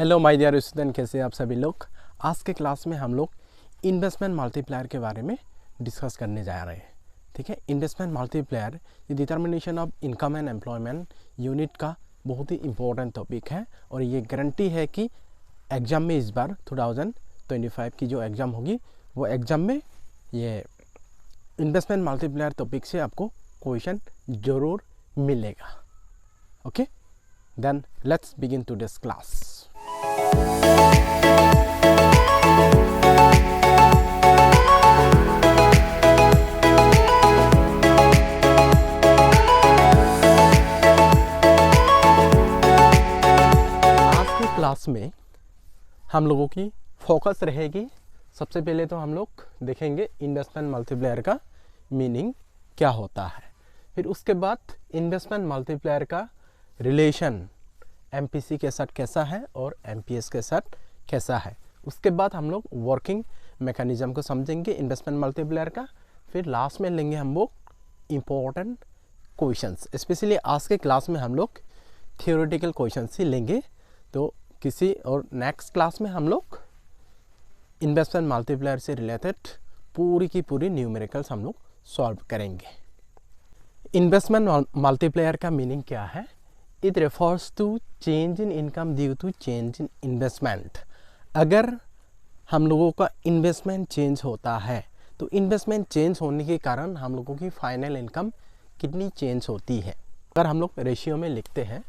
Hello my dear student, कैसे आप सभी लोग। आज के क्लास में हम लोग इन्वेस्टमेंट मल्टीप्लायर के बारे में डिस्कस करने जा रहे हैं। ठीक है, इन्वेस्टमेंट मल्टीप्लायर ये determination of income and employment unit का बहुत ही इम्पोर्टेंट टॉपिक है और ये गारंटी है कि एग्ज़ाम में इस बार 2025 की जो एग्ज़ाम होगी वो एग्ज़ाम में ये इन्वेस्टमेंट मल्टीप्लायर टॉपिक से आपको क्वेश्चन ज़रूर मिलेगा। Okay, then let's begin today's class. Class में हम लोगों की फोकस रहेगी, सबसे पहले तो हम लोग देखेंगे इन्वेस्टमेंट मल्टीप्लायर का मीनिंग क्या होता है, फिर उसके बाद इन्वेस्टमेंट मल्टीप्लायर का रिलेशन एमपीसी के साथ कैसा है और एमपीएस के साथ कैसा है। उसके बाद हम लोग वर्किंग मैकेनिज्म को समझेंगे इन्वेस्टमेंट मल्टीप्लायर का, फिर लास्ट में लेंगे हम लोग इम्पोर्टेंट क्वेश्चंस। स्पेशली आज के क्लास में हम लोग थियोरेटिकल क्वेश्चंस ही लेंगे, तो किसी और नेक्स्ट क्लास में हम लोग इन्वेस्टमेंट मल्टीप्लायर से रिलेटेड पूरी की पूरी न्यूमेरिकल्स हम लोग सॉल्व करेंगे। इन्वेस्टमेंट मल्टीप्लायर का मीनिंग क्या है? It refers to change in income due to change in investment. अगर हम लोगों का इन्वेस्टमेंट चेंज होता है तो इन्वेस्टमेंट चेंज होने के कारण हम लोगों की फाइनल इनकम कितनी चेंज होती है। अगर हम लोग रेशियो में लिखते हैं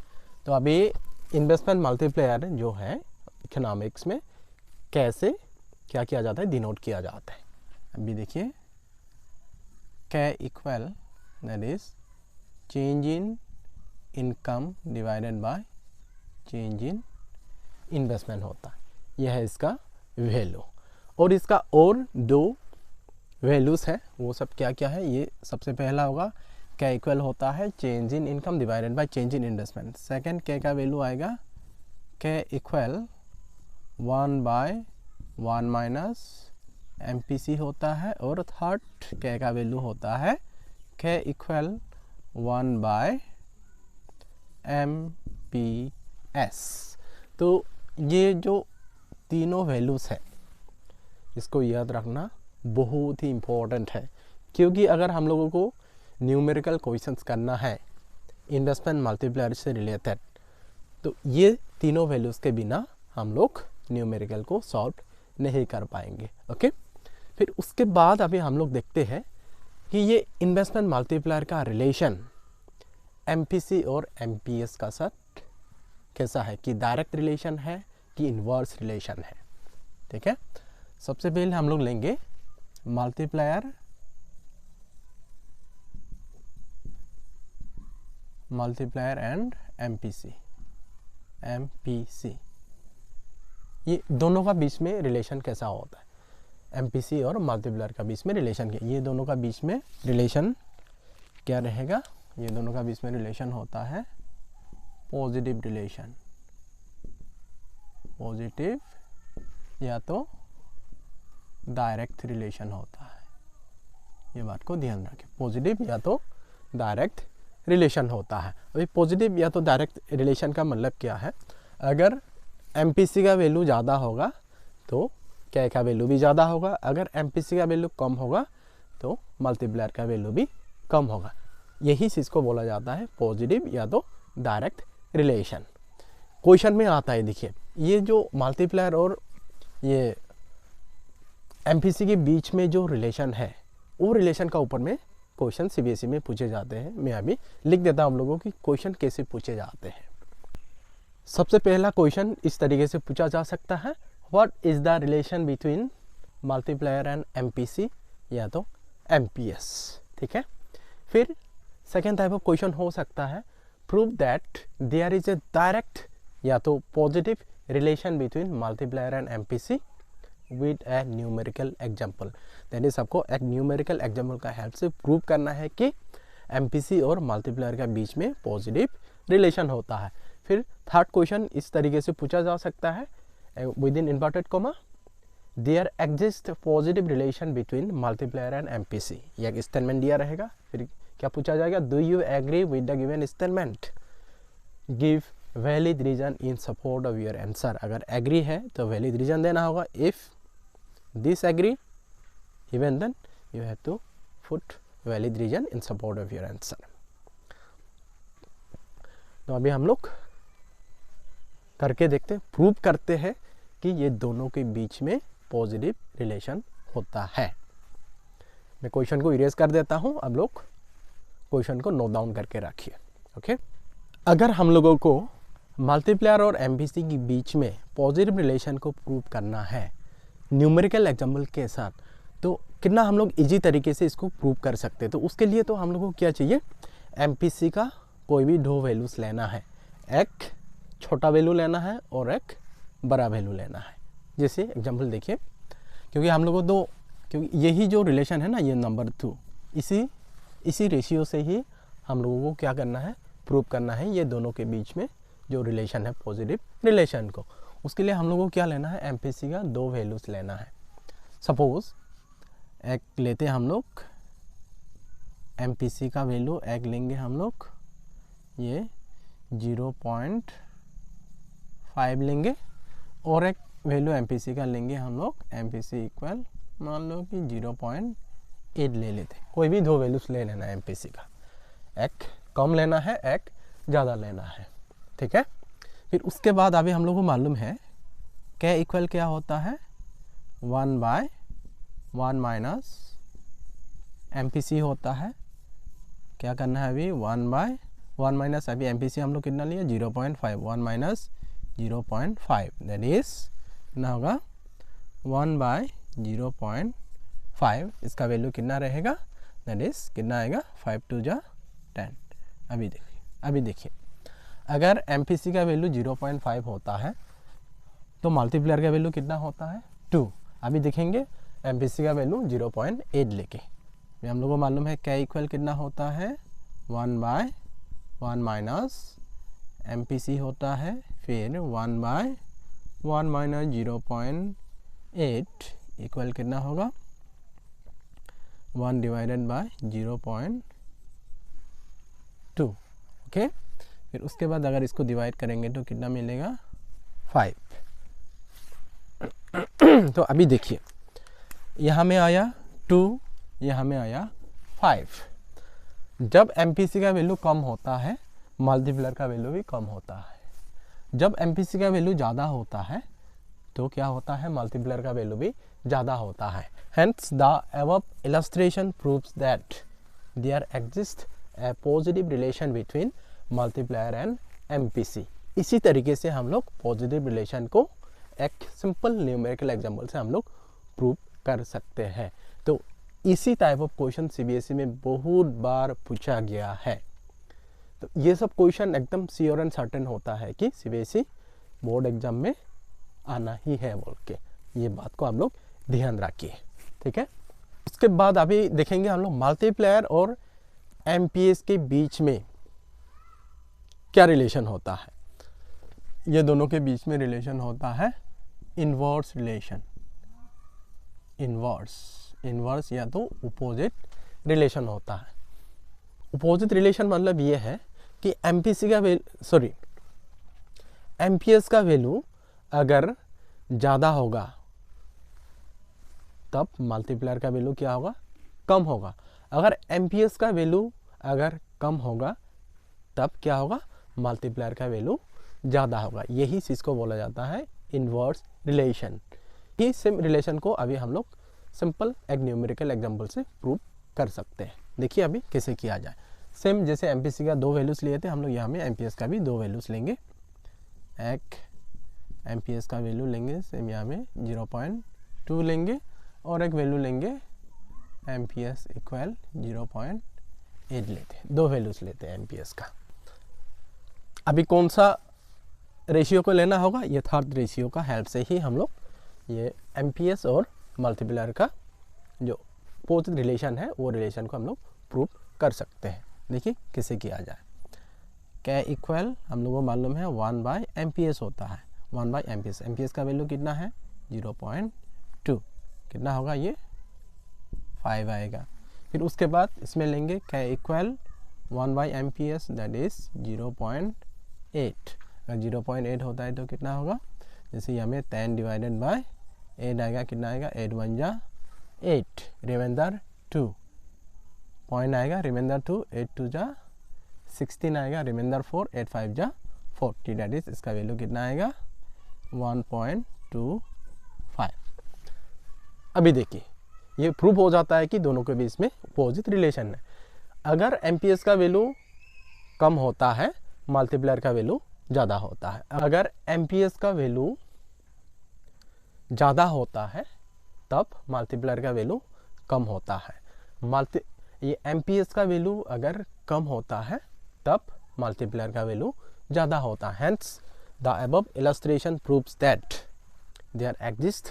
तो अभी इन्वेस्टमेंट मल्टीप्लायर जो है इकोनॉमिक्स में कैसे क्या किया जाता है, डिनोट किया जाता है। अभी देखिए, K equal that is change in income divided by change in investment होता है। यह है इसका वैल्यू, और इसका और दो वैल्यूज़ है, वो सब क्या क्या है। ये सबसे पहला होगा K इक्वल होता है change in income divided by change in investment. Second K का वैल्यू आएगा K इक्वल 1/1 माइनस MPC होता है, और थर्ड K का वैल्यू होता है K इक्वल 1/MPS। तो ये जो तीनों वैल्यूज़ है इसको याद रखना बहुत ही इम्पोर्टेंट है, क्योंकि अगर हम लोगों को न्यूमेरिकल क्वेश्चंस करना है इन्वेस्टमेंट मल्टीप्लायर से रिलेटेड, तो ये तीनों वैल्यूज़ के बिना हम लोग न्यूमेरिकल को सॉल्व नहीं कर पाएंगे। ओके, फिर उसके बाद अभी हम लोग देखते हैं कि ये इन्वेस्टमेंट मल्टीप्लायर का रिलेशन एमपीसी और एमपीएस का साथ कैसा है, कि डायरेक्ट रिलेशन है कि इन्वर्स रिलेशन है। ठीक है, सबसे पहले हम लोग लेंगे मल्टीप्लायर एंड एमपीसी। ये दोनों का बीच में रिलेशन कैसा होता है, एमपीसी और मल्टीप्लायर का बीच में रिलेशन क्या, ये दोनों का बीच में रिलेशन क्या रहेगा। ये दोनों का बीच में रिलेशन होता है पॉजिटिव रिलेशन, पॉजिटिव या तो डायरेक्ट रिलेशन होता है। ये बात को ध्यान रखें, पॉजिटिव या तो डायरेक्ट रिलेशन होता है। अभी पॉजिटिव या तो डायरेक्ट रिलेशन का मतलब क्या है, अगर एमपीसी का वैल्यू ज़्यादा होगा तो K का वैल्यू भी ज़्यादा होगा, अगर एमपीसी का वैल्यू कम होगा तो मल्टीप्लायर का वैल्यू भी कम होगा। यही चीज़ को बोला जाता है पॉजिटिव या तो डायरेक्ट रिलेशन। क्वेश्चन में आता है, देखिए ये जो मल्टीप्लायर और ये एमपीसी के बीच में जो रिलेशन है, वो रिलेशन का ऊपर में क्वेश्चन सीबीएसई में पूछे जाते हैं। मैं अभी लिख देता हूँ हम लोगों की क्वेश्चन कैसे पूछे जाते हैं। सबसे पहला क्वेश्चन इस तरीके से पूछा जा सकता है, what is the relation between multiplier and MPC या तो एमपीएस। ठीक है, फिर सेकेंड टाइप ऑफ क्वेश्चन हो सकता है, prove that there is a direct या तो positive relation between multiplier and MPC with a numerical example. यानी सबको एक न्यूमेरिकल एग्जाम्पल का हेल्प से प्रूव करना है कि एमपीसी और मल्टीप्लायर के बीच में पॉजिटिव रिलेशन होता है। फिर थर्ड क्वेश्चन इस तरीके से पूछा जा सकता है, within inverted comma, there exist positive relation between multiplier and MPC. ये एक स्टेटमेंट दिया रहेगा, फिर क्या पूछा जाएगा, do you agree with the given statement, give valid reason in support of your answer. अगर एग्री है तो वैलिड रीजन देना होगा, if disagree even then you have to put valid reason in support of your answer. तो अभी हम लोग करके देखते हैं, प्रूव करते हैं कि ये दोनों के बीच में पॉजिटिव रिलेशन होता है। मैं क्वेश्चन को इरेज कर देता हूँ, अब लोग क्वेश्चन को नोट डाउन करके रखिए। ओके, अगर हम लोगों को मल्टीप्लायर और एमपीसी के बीच में पॉजिटिव रिलेशन को प्रूव करना है न्यूमेरिकल एग्जाम्पल के साथ, तो कितना हम लोग इजी तरीके से इसको प्रूव कर सकते हैं। तो उसके लिए तो हम लोगों को क्या चाहिए, एमपीसी का कोई भी दो वैल्यूज़ लेना है, एक छोटा वैल्यू लेना है और एक बड़ा वैल्यू लेना है। जैसे एग्जाम्पल देखिए, क्योंकि हम लोगों को क्योंकि यही जो रिलेशन है ना, ये नंबर 2, इसी रेशियो से ही हम लोगों को क्या करना है, प्रूव करना है ये दोनों के बीच में जो रिलेशन है पॉजिटिव रिलेशन को। उसके लिए हम लोगों को क्या लेना है, एमपीसी का दो वैल्यूज़ लेना है। सपोज एक लेते हैं हम लोग, एमपीसी का वैल्यू एक लेंगे हम लोग, ये 0.5 लेंगे, और एक वैल्यू एमपीसी का लेंगे हम लोग, एमपीसी इक्वल मान लो कि 0.8 ले लेते। कोई भी दो वैल्यूज ले लेना है एमपीसी का, एक कम लेना है एक ज़्यादा लेना है, ठीक है। फिर उसके बाद अभी हम लोग को मालूम है के इक्वल क्या होता है, 1/1 माइनस एमपीसी होता है। क्या करना है अभी, 1/1 माइनस, अभी एमपीसी हम लोग कितना लिए 0.5, 1 माइनस 0.5 दैट इज कितना होगा 1/0.5। इसका वैल्यू कितना रहेगा, दैट इज कितना आएगा 5 2 जा 10। अभी देखिए अगर एमपीसी का वैल्यू 0.5 होता है तो मल्टीप्लायर का वैल्यू कितना होता है 2। अभी देखेंगे एमपीसी का वैल्यू 0.8 लेके, हम लोगों को मालूम है क्या इक्वल कितना होता है, 1/1 माइनस एमपीसी होता है, फिर 1/1 माइनस 0.8 इक्वल कितना होगा 1 डिवाइडेड बाय 0.2। ओके, फिर उसके बाद अगर इसको डिवाइड करेंगे तो कितना मिलेगा 5। तो अभी देखिए यहाँ में आया 2, यहाँ में आया 5। जब एमपीसी का वैल्यू कम होता है मल्टीप्लायर का वैल्यू भी कम होता है। जब एमपीसी का वैल्यू ज़्यादा होता है तो क्या होता है, मल्टीप्लायर का वैल्यू भी ज़्यादा होता है। Hence the above illustration proves that there exist a positive relation between multiplier and MPC. इसी तरीके से हम लोग पॉजिटिव रिलेशन को एक सिंपल न्यूमेरिकल एग्जांपल से हम लोग प्रूव कर सकते हैं। तो इसी टाइप ऑफ क्वेश्चन सीबीएसई में बहुत बार पूछा गया है। तो ये सब क्वेश्चन एकदम श्योर एंड सर्टेन होता है कि सीबीएसई बोर्ड एग्जाम में आना ही है बोल के, ये बात को आप लोग ध्यान रखिए, ठीक है। उसके बाद अभी देखेंगे हम लोग मल्टीप्लायर और एमपीएस के बीच में क्या रिलेशन होता है। ये दोनों के बीच में रिलेशन होता है इनवर्स रिलेशन, इनवर्स या तो अपोजिट रिलेशन होता है। अपोजिट रिलेशन मतलब ये है कि एमपीएस का वैल्यू अगर ज़्यादा होगा तब मल्टीप्लायर का वैल्यू क्या होगा, कम होगा। अगर एमपीएस का वैल्यू अगर कम होगा तब क्या होगा, मल्टीप्लायर का वैल्यू ज़्यादा होगा। यही चीज़ को बोला जाता है इनवर्स रिलेशन। ये सेम रिलेशन को अभी हम लोग सिंपल एक न्यूमेरिकल एग्जांपल से प्रूव कर सकते हैं। देखिए अभी कैसे किया जाए। सेम जैसे एमपीसी का दो वैल्यूज़ लिए थे हम लोग, यहाँ में एमपीएस का भी दो वैल्यूज़ लेंगे। एक एमपीएस का वैल्यू लेंगे सेम यहाँ में 0.2 लेंगे, और एक वैल्यू लेंगे एमपीएस इक्वल 0.8 लेते हैं। दो वैल्यूज़ लेते हैं एमपीएस का। अभी कौन सा रेशियो को लेना होगा, ये थर्ड रेशियो का हेल्प से ही हम लोग ये एमपीएस और मल्टीप्लायर का जो अपोजिट रिलेशन है वो रिलेशन को हम लोग प्रूव कर सकते हैं। देखिए कैसे किया जाए। क्या इक्वल हम लोगों को मालूम है 1/एमपीएस होता है, 1/एमपीएस। एमपीएस का वैल्यू कितना है 0.2, कितना होगा ये 5 आएगा। फिर उसके बाद इसमें लेंगे क्या इक्वल 1/एमपीएस दैट इज 0.8। अगर 0.8 होता है तो कितना होगा, जैसे यहाँ में 10 डिवाइडेड बाय 8 आएगा, कितना आएगा 8 1 जा 8, रिमाइंडर 2 पॉइंट आएगा, रिमाइंडर 2 8 2 जा 16 आएगा, रिमाइंडर 4 8 5 जा 40, दैट इज इसका वैल्यू कितना आएगा 1.25। अभी देखिए ये प्रूव हो जाता है कि दोनों के बीच में अपोजिट रिलेशन है। अगर एमपीएस का वैल्यू कम होता है मल्टीप्लायर का वैल्यू ज़्यादा होता है। अगर एमपीएस का वैल्यू ज़्यादा होता है तब मल्टीप्लायर का वैल्यू कम होता है। ये एमपीएस का वैल्यू अगर कम होता है तब मल्टीप्लायर का वैल्यू ज़्यादा होता है। Hence the above illustration proves that there exist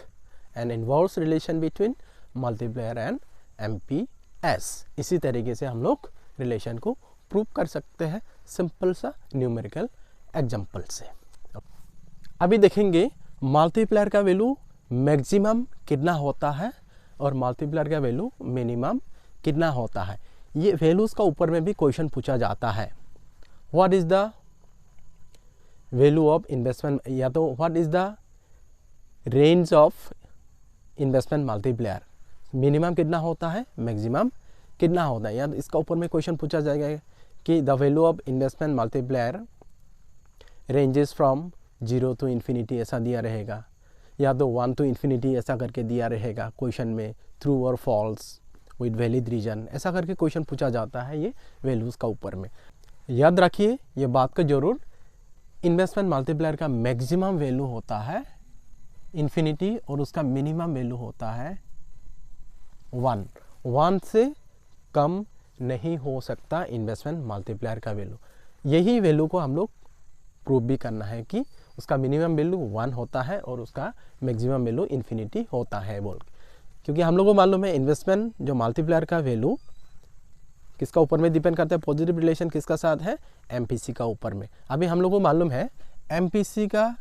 an inverse relation between multiplier and MPS. इसी तरीके से हम लोग रिलेशन को प्रूव कर सकते हैं सिंपल सा न्यूमेरिकल एग्जाम्पल से। अभी देखेंगे मल्टीप्लायर का वैल्यू मैक्सिमम कितना होता है और मल्टीप्लायर का वैल्यू मिनिमम कितना होता है। ये वैल्यूज़ का ऊपर में भी क्वेश्चन पूछा जाता है। What is the value of investment, या तो what is the range of investment multiplier, minimum कितना होता है मैक्सिमम कितना होता है। या इसका ऊपर में क्वेश्चन पूछा जाएगा कि the value of investment multiplier ranges from 0 to infinity ऐसा दिया रहेगा, या तो 1 to इन्फिनिटी ऐसा करके दिया रहेगा क्वेश्चन में, ट्रू और फॉल्स विद वैलिड रीजन ऐसा करके क्वेश्चन पूछा जाता है ये वैल्यूज़ का ऊपर में। याद रखिए ये बात का जरूर, इन्वेस्टमेंट मल्टीप्लायर का मैक्सिमम वैल्यू होता है इन्फिनिटी और उसका मिनिमम वैल्यू होता है 1। 1 से कम नहीं हो सकता इन्वेस्टमेंट मल्टीप्लायर का वैल्यू। यही वैल्यू को हम लोग प्रूव भी करना है कि उसका मिनिमम वैल्यू 1 होता है और उसका मैक्सिमम वैल्यू इन्फिनिटी होता है बोल, क्योंकि हम लोग को मालूम है इन्वेस्टमेंट जो मल्टीप्लायर का वैल्यू किसका ऊपर में डिपेंड करता है, पॉजिटिव रिलेशन किसका साथ है, एमपीसी का ऊपर में। अभी हम लोग को मालूम है एमपीसी का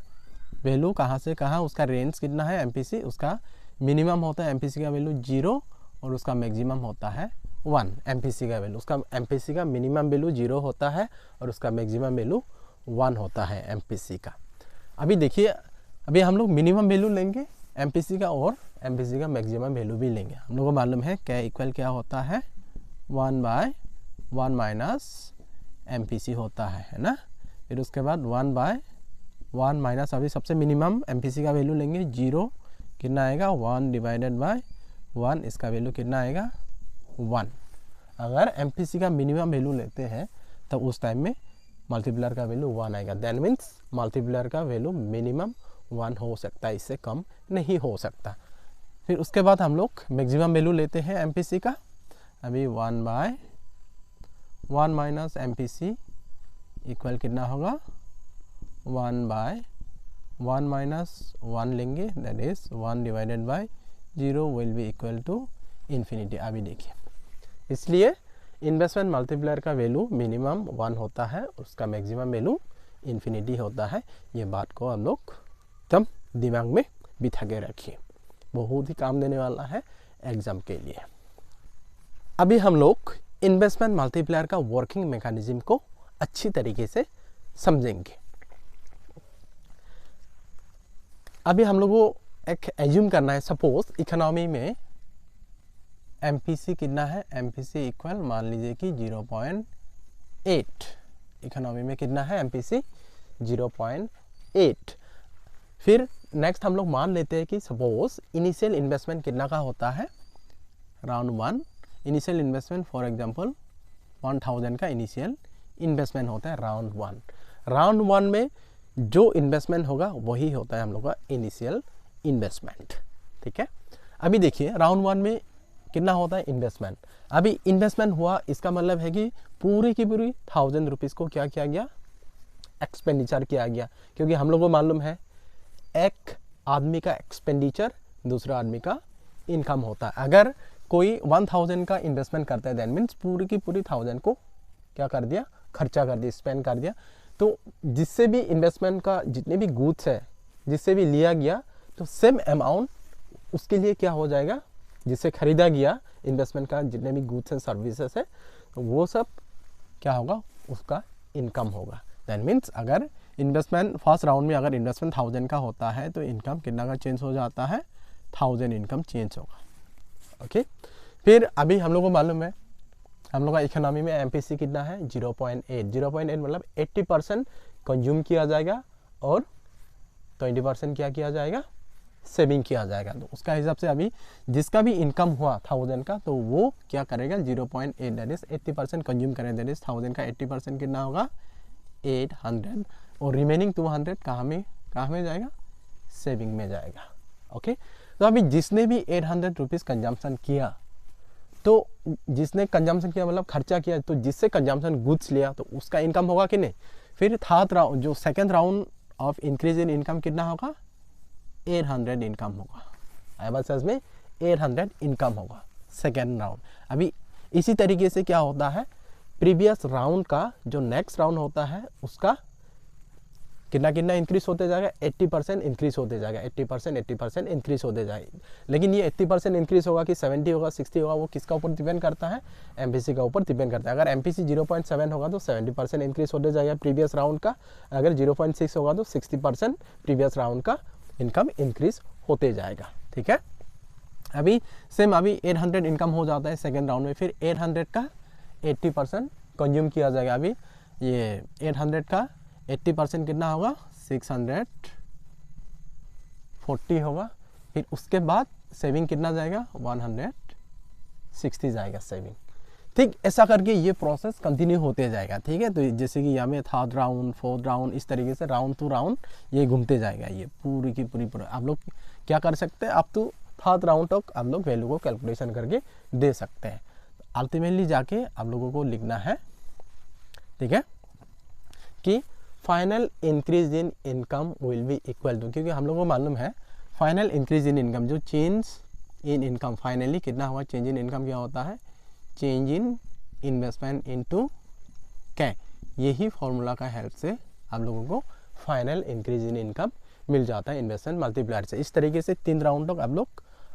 वैल्यू कहाँ से कहाँ, उसका रेंज कितना है एमपीसी, उसका मिनिमम होता है एमपीसी का वैल्यू 0 और उसका मैक्सिमम होता है 1। एमपीसी का वैल्यू, उसका एमपीसी का मिनिमम वैल्यू 0 होता है और उसका मैक्सिमम वैल्यू 1 होता है एमपीसी का। अभी देखिए अभी हम लोग मिनिमम वैल्यू लेंगे एमपीसी का और एमपीसी का मैक्सिमम वैल्यू भी लेंगे। हम लोग को मालूम है क्या इक्वल क्या होता है 1/1 माइनस एमपीसी होता है ना। फिर उसके बाद 1/1 माइनस अभी सबसे मिनिमम एमपीसी का वैल्यू लेंगे 0, कितना आएगा 1 डिवाइडेड बाय 1, इसका वैल्यू कितना आएगा 1। अगर एमपीसी का मिनिमम वैल्यू लेते हैं तो उस टाइम में मल्टीप्लायर का वैल्यू 1 आएगा। दैट मीन्स मल्टीप्लायर का वैल्यू मिनिमम 1 हो सकता है, इससे कम नहीं हो सकता। फिर उसके बाद हम लोग मैक्सिमम वैल्यू लेते हैं एमपीसी का। अभी 1/1 माइनस एमपीसी इक्वल कितना होगा 1/1 माइनस 1 लेंगे, that is 1 divided by 0 will be equal to infinity. अभी देखिए इसलिए इन्वेस्टमेंट मल्टीप्लायर का वैल्यू मिनिमम 1 होता है, उसका मैक्सिमम वैल्यू इन्फिनिटी होता है। ये बात को हम लोग एकदम दिमाग में बिठा के रखिए, बहुत ही काम देने वाला है एग्जाम के लिए। अभी हम लोग इन्वेस्टमेंट मल्टीप्लायर का वर्किंग मैकेनिज्म को अच्छी तरीके से समझेंगे। अभी हम लोग को एक एज्यूम करना है, सपोज इकोनॉमी में एमपीसी कितना है, एमपीसी इक्वल मान लीजिए कि 0.8। इकोनॉमी में कितना है एमपीसी 0.8। फिर नेक्स्ट हम लोग मान लेते हैं कि सपोज इनिशियल इन्वेस्टमेंट कितना का होता है round 1। Initial investment for example 1000 का इनिशियल इन्वेस्टमेंट होता है राउंड 1। राउंड 1 में जो इन्वेस्टमेंट होगा वही होता है हम लोग का इनिशियल इन्वेस्टमेंट, ठीक है। अभी देखिए राउंड 1 में कितना होता है इन्वेस्टमेंट। अभी इन्वेस्टमेंट हुआ, इसका मतलब है कि पूरी की पूरी 1000 रुपीज़ को क्या किया गया, एक्सपेंडिचर किया गया। क्योंकि हम लोग को मालूम है एक आदमी का एक्सपेंडिचर दूसरा आदमी का इनकम होता है। अगर कोई 1000 का इन्वेस्टमेंट करता है दैट मीन्स पूरी की पूरी 1000 को क्या कर दिया, खर्चा कर दिया, स्पेंड कर दिया। तो जिससे भी इन्वेस्टमेंट का जितने भी गुड्स है जिससे भी लिया गया तो सेम अमाउंट उसके लिए क्या हो जाएगा, जिससे खरीदा गया इन्वेस्टमेंट का जितने भी गुड्स एंड सर्विसेज है तो वो सब क्या होगा, उसका इनकम होगा। दैट मीन्स अगर इन्वेस्टमेंट फर्स्ट राउंड में अगर इन्वेस्टमेंट 1000 का होता है तो इनकम कितना का चेंज हो जाता है, 1000 इनकम चेंज होगा। ओके, फिर अभी हम लोग को मालूम है हम लोग का इकोनॉमी में एमपीसी कितना है 0.8, 0.8 मतलब 80% कंज्यूम किया जाएगा और 20% क्या किया जाएगा, सेविंग किया जाएगा। तो उसका हिसाब से अभी जिसका भी इनकम हुआ 1000 का तो वो क्या करेगा 0.8 दैट इज 80% कंज्यूम करें, दैट इज 1000 का 80% कितना होगा 800 और रिमेनिंग 200 कहाँ में जाएगा, सेविंग में जाएगा। ओके, तो अभी जिसने भी 800 रुपीज़ कंजम्पशन किया, तो जिसने कंजम्पशन किया मतलब खर्चा किया, तो जिससे कंजम्पशन गुड्स लिया तो उसका इनकम होगा कि नहीं। फिर थर्ड राउंड जो second round of increase in income कितना होगा 800 इनकम होगा, आइबास में 800 इनकम होगा सेकेंड राउंड। अभी इसी तरीके से क्या होता है प्रीवियस राउंड का जो नेक्स्ट राउंड होता है उसका कितना इंक्रीज होते जाएगा, 80% इंक्रीज होते जाएगा, 80% इंक्रीज होते जाएगा। लेकिन ये 80% इंक्रीज होगा कि 70 होगा 60 होगा वो किसका ऊपर डिपेंड करता है, एमपीसी का ऊपर डिपेंड करता है। अगर एमपीसी 0.7 होगा तो 70% इंक्रीज होते जाएगा प्रीवियस राउंड का, अगर 0.6 होगा तो 60% प्रीवियस राउंड का इनकम इंक्रीज होते जाएगा। ठीक है, अभी सेम अभी 800 इनकम हो जाता है सेकेंड राउंड में, फिर 800 का 80% कंज्यूम किया जाएगा। अभी ये 800 का 80% कितना होगा 640 होगा, फिर उसके बाद सेविंग कितना जाएगा 160 जाएगा सेविंग। ठीक, ऐसा करके ये प्रोसेस कंटिन्यू होते जाएगा। ठीक है, तो जैसे कि यहाँ में थर्ड राउंड फोर्थ राउंड इस तरीके से राउंड टू राउंड ये घूमते जाएगा, ये पूरी की पूरी आप लोग क्या कर सकते हैं, अब तो थर्ड राउंड तक आप लोग वैल्यू को कैलकुलेशन करके दे सकते हैं। अल्टीमेटली जाके आप लोगों को लिखना है, ठीक है, कि final increase in income will be equal to, क्योंकि हम लोगों को मालूम है फाइनल इंक्रीज इन इनकम जो चेंज इन इनकम फाइनली कितना हुआ, चेंज इन इनकम क्या होता है, चेंज इन इन्वेस्टमेंट इनटू क्या, यही फॉर्मूला का हेल्प से आप लोगों को फाइनल इंक्रीज इन इनकम मिल जाता है इन्वेस्टमेंट मल्टीप्लायर से। इस तरीके से 3 राउंड तक आप लोग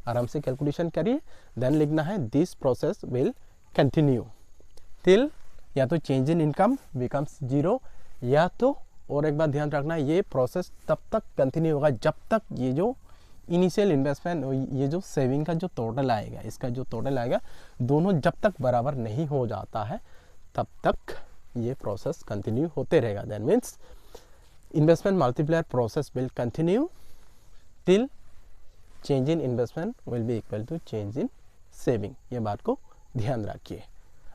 आराम से कैलकुलेशन करिए, देन लिखना है this process will continue till या तो चेंज इन इनकम बिकम्स 0 या तो, और एक बात ध्यान रखना ये प्रोसेस तब तक कंटिन्यू होगा जब तक ये जो इनिशियल इन्वेस्टमेंट ये जो सेविंग का जो टोटल आएगा, इसका जो टोटल आएगा दोनों जब तक बराबर नहीं हो जाता है तब तक ये प्रोसेस कंटिन्यू होते रहेगा। That means investment multiplier process will continue till change in investment will be equal to change in saving, ये बात को ध्यान रखिए।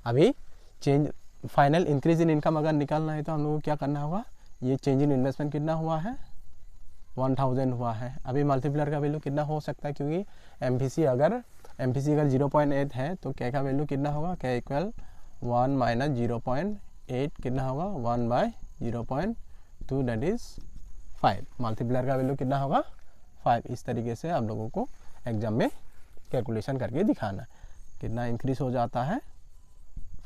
अभी change final increase in income अगर निकालना है तो हम लोगों को क्या करना होगा, ये चेंज इन इन्वेस्टमेंट कितना हुआ है 1000 हुआ है। अभी मल्टीप्लायर का वैल्यू कितना हो सकता है, क्योंकि एमपीसी अगर 0.8 है तो क्या का वैल्यू कितना होगा, क्या इक्वल 1 माइनस 0.8 कितना होगा 1/0.2 दैट इज 5। मल्टीप्लायर का वैल्यू कितना होगा 5। इस तरीके से आप लोगों को एग्जाम में कैलकुलेशन करके दिखाना कितना इंक्रीज हो जाता है,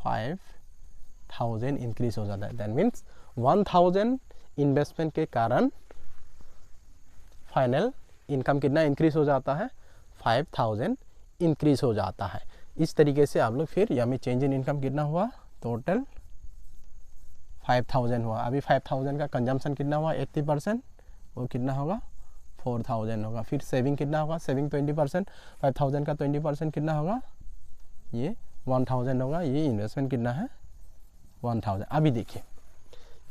5000 इंक्रीज हो जाता है। दैट मीन्स 1000 इन्वेस्टमेंट के कारण फाइनल इनकम कितना इंक्रीज हो जाता है, 5000 इंक्रीज हो जाता है। इस तरीके से आप लोग फिर यहाँ में चेंज इन इनकम कितना हुआ, टोटल 5000 हुआ। अभी 5000 का कंजम्पशन कितना हुआ 80%, वो कितना होगा 4000 होगा। फिर सेविंग कितना होगा, सेविंग 20%, 5000 का 20% कितना होगा, ये 1000 होगा। ये इन्वेस्टमेंट कितना है 1000। अभी देखिए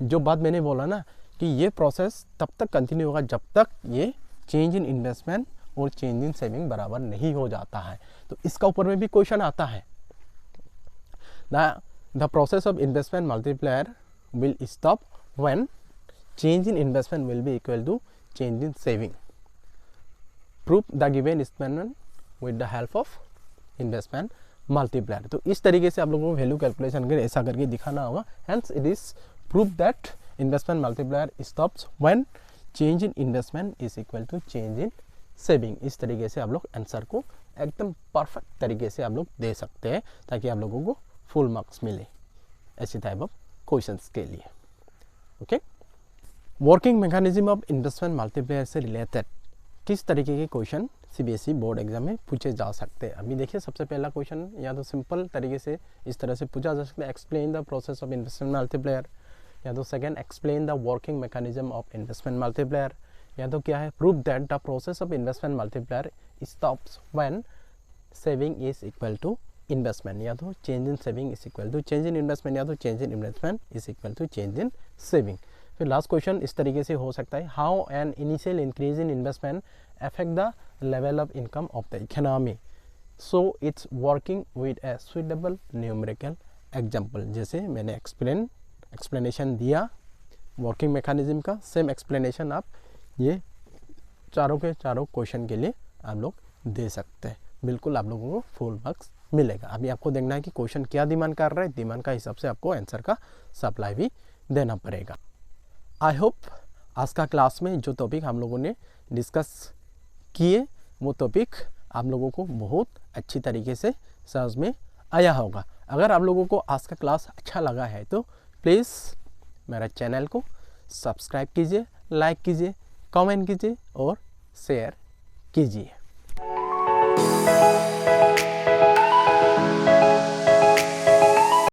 जो बात मैंने बोला ना कि ये प्रोसेस तब तक कंटिन्यू होगा जब तक ये चेंज इन इन्वेस्टमेंट और चेंज इन सेविंग बराबर नहीं हो जाता है। तो इसका ऊपर में भी क्वेश्चन आता है, the process of investment multiplier will stop when change in investment will be equal to change in saving. Prove the given statement with the help of investment multiplier. तो इस तरीके से आप लोगों को वैल्यू कैलकुलेशन करके ऐसा करके दिखाना होगा। Hence it is prove that investment multiplier stops when change in investment is equal to change in saving. इस तरीके से आप लोग आंसर को एकदम परफेक्ट तरीके से आप लोग दे सकते हैं ताकि आप लोगों को फुल मार्क्स मिले ऐसी टाइप ऑफ क्वेश्चंस के लिए। Okay, working mechanism of investment multiplier से रिलेटेड किस तरीके के क्वेश्चन सीबीएसई बोर्ड एग्जाम में पूछे जा सकते हैं। अभी देखिए सबसे पहला क्वेश्चन या तो सिंपल तरीके से इस तरह से पूछा जा सकता है, explain the process of investment multiplier. या तो second explain the working mechanism of investment multiplier, या तो क्या है prove that the process of investment multiplier stops when saving is equal to investment, या तो change in saving is equal to change in investment, या तो change in investment is equal to change in saving. फिर last question इस तरीके से हो सकता है, how an initial increase in investment affect the level of income of the economy, so it's working with a suitable numerical example. जैसे मैंने explanation दिया वर्किंग मैकेनिज्म का, सेम एक्सप्लेनेशन आप ये चारों के चारों क्वेश्चन के लिए आप लोग दे सकते हैं। बिल्कुल आप लोगों को फुल मार्क्स मिलेगा। अभी आपको देखना है कि क्वेश्चन क्या डिमांड कर रहा है, डिमांड का हिसाब से आपको आंसर का सप्लाई भी देना पड़ेगा। आई होप आज का क्लास में जो टॉपिक हम लोगों ने डिस्कस किए वो टॉपिक आप लोगों को बहुत अच्छी तरीके से समझ में आया होगा। अगर आप लोगों को आज का क्लास अच्छा लगा है तो प्लीज़ मेरा चैनल को सब्सक्राइब कीजिए, लाइक कीजिए, कमेंट कीजिए और शेयर कीजिए।